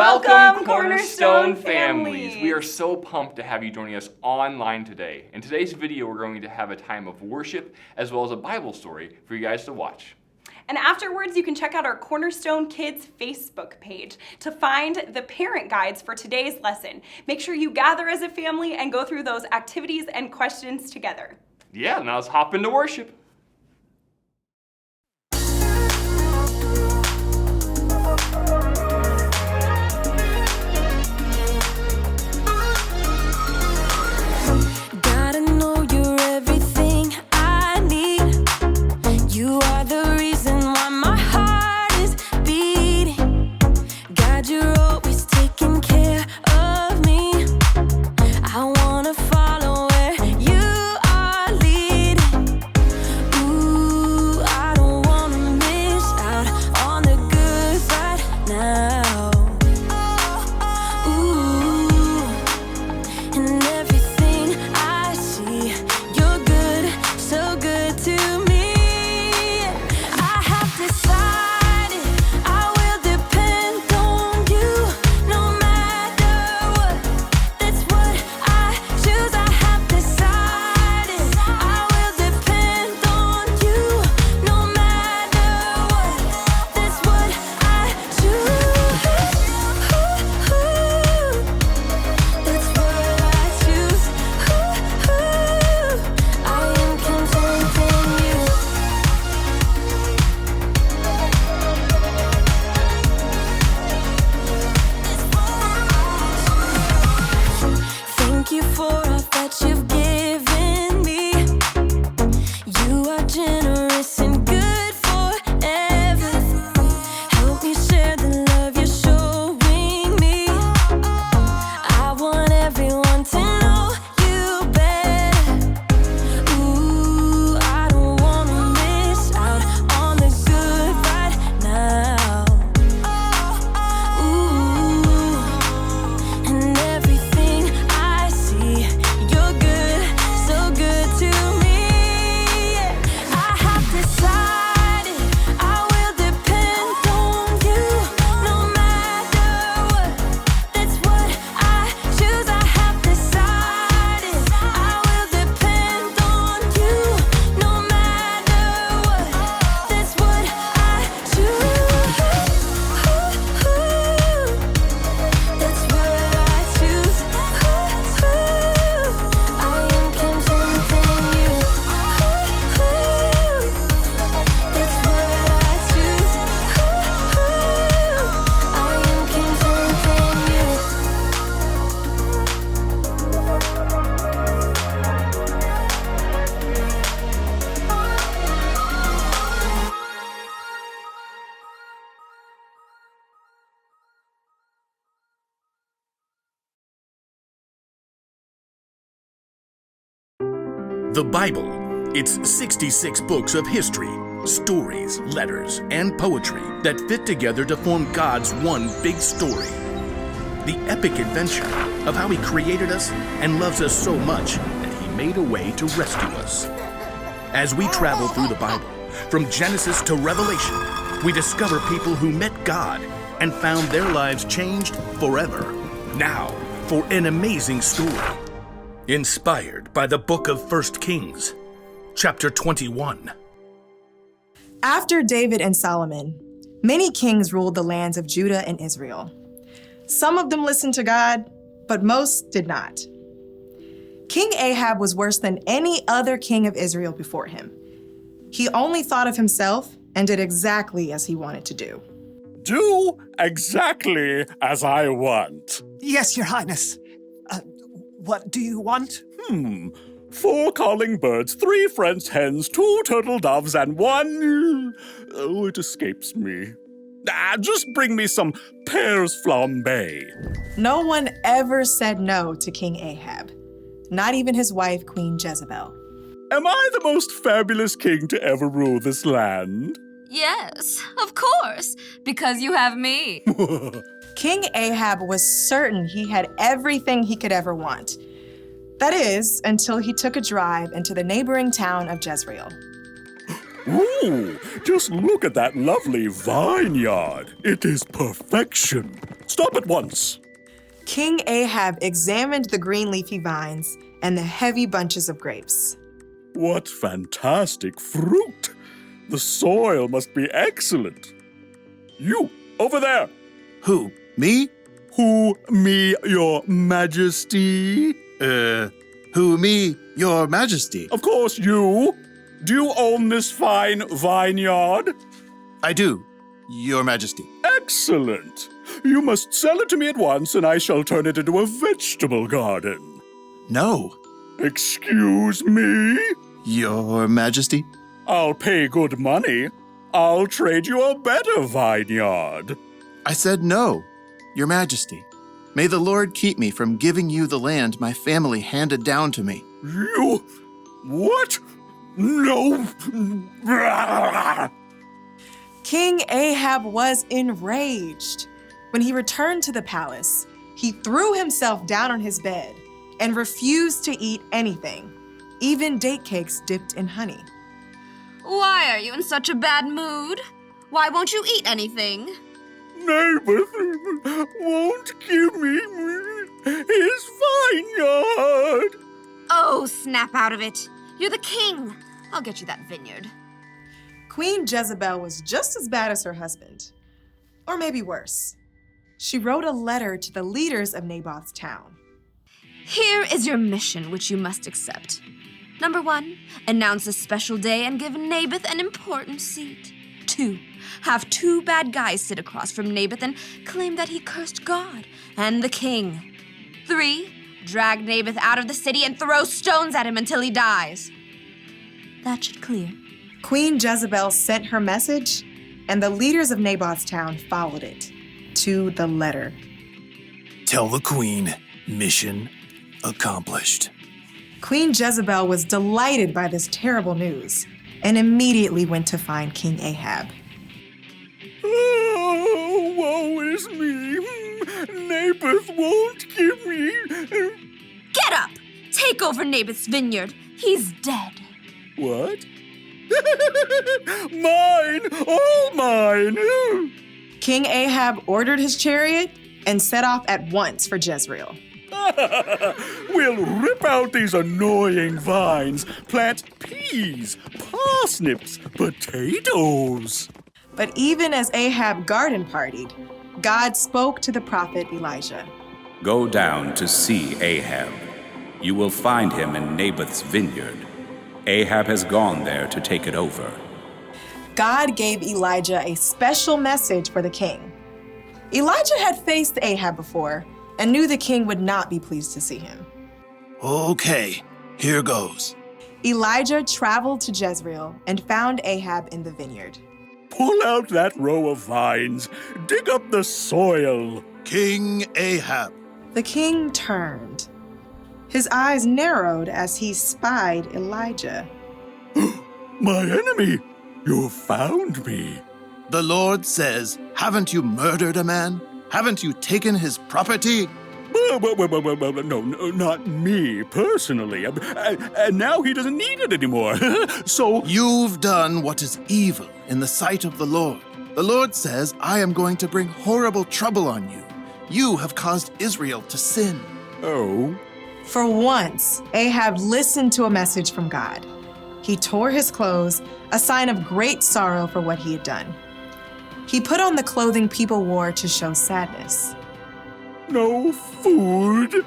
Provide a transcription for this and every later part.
Welcome, Cornerstone families! We are so pumped to have you joining us online today. In today's video, we're going to have a time of worship as well as a Bible story for you guys to watch. And afterwards, you can check out our Cornerstone Kids Facebook page to find the parent guides for today's lesson. Make sure you gather as a family and go through those activities and questions together. Yeah, now let's hop into worship. The Bible, it's 66 books of history, stories, letters, and poetry that fit together to form God's one big story. The epic adventure of how He created us and loves us so much that He made a way to rescue us. As we travel through the Bible, from Genesis to Revelation, we discover people who met God and found their lives changed forever. Now, for an amazing story. Inspired by the book of 1 Kings, chapter 21. After David and Solomon, many kings ruled the lands of Judah and Israel. Some of them listened to God, but most did not. King Ahab was worse than any other king of Israel before him. He only thought of himself and did exactly as he wanted to do. Do exactly as I want. Yes, Your Highness. What do you want? 4 calling birds, 3 French hens, 2 turtle doves, and 1... Oh, it escapes me. Just bring me some pears flambé. No one ever said no to King Ahab, not even his wife, Queen Jezebel. Am I the most fabulous king to ever rule this land? Yes, of course, because you have me. King Ahab was certain he had everything he could ever want. That is, until he took a drive into the neighboring town of Jezreel. Ooh, just look at that lovely vineyard. It is perfection. Stop at once! King Ahab examined the green leafy vines and the heavy bunches of grapes. What fantastic fruit! The soil must be excellent. You, over there! Who? Me? Who, me, your majesty? Who, me, your majesty? Of course, you. Do you own this fine vineyard? I do, your majesty. Excellent. You must sell it to me at once, and I shall turn it into a vegetable garden. No, Excuse me? your majesty. I'll pay good money. I'll trade you a better vineyard. I said no, your majesty. May the Lord keep me from giving you the land my family handed down to me. You... what? No. King Ahab was enraged. When he returned to the palace, he threw himself down on his bed and refused to eat anything, even date cakes dipped in honey. Why are you in such a bad mood? Why won't you eat anything? Naboth won't give me his vineyard. Oh, snap out of it. You're the king. I'll get you that vineyard. Queen Jezebel was just as bad as her husband, or maybe worse. She wrote a letter to the leaders of Naboth's town. Here is your mission, which you must accept. Number 1, announce a special day and give Naboth an important seat. 2, have 2 bad guys sit across from Naboth and claim that he cursed God and the king. 3, drag Naboth out of the city and throw stones at him until he dies. That should clear. Queen Jezebel sent her message, and the leaders of Naboth's town followed it to the letter. Tell the queen, mission accomplished. Queen Jezebel was delighted by this terrible news and immediately went to find King Ahab. Oh, woe is me. Naboth won't give me... Get up! Take over Naboth's vineyard. He's dead. What? Mine! All mine! King Ahab ordered his chariot and set off at once for Jezreel. We'll rip out these annoying vines, plant peas, parsnips, potatoes. But even as Ahab garden partied, God spoke to the prophet Elijah. Go down to see Ahab. You will find him in Naboth's vineyard. Ahab has gone there to take it over. God gave Elijah a special message for the king. Elijah had faced Ahab before and knew the king would not be pleased to see him. Okay, here goes. Elijah traveled to Jezreel and found Ahab in the vineyard. Pull out that row of vines. Dig up the soil. King Ahab. The king turned. His eyes narrowed as he spied Elijah. My enemy, you found me. The Lord says, haven't you murdered a man? Haven't you taken his property? No, not me personally. And now he doesn't need it anymore. So You've done what is evil in the sight of the Lord. The Lord says, I am going to bring horrible trouble on you. You have caused Israel to sin. Oh. For once, Ahab listened to a message from God. He tore his clothes, a sign of great sorrow for what he had done. He put on the clothing people wore to show sadness. No food.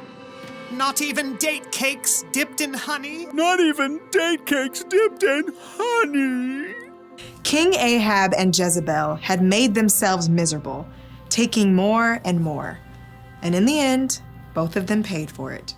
Not even date cakes dipped in honey? Not even date cakes dipped in honey. King Ahab and Jezebel had made themselves miserable, taking more and more. And in the end, both of them paid for it.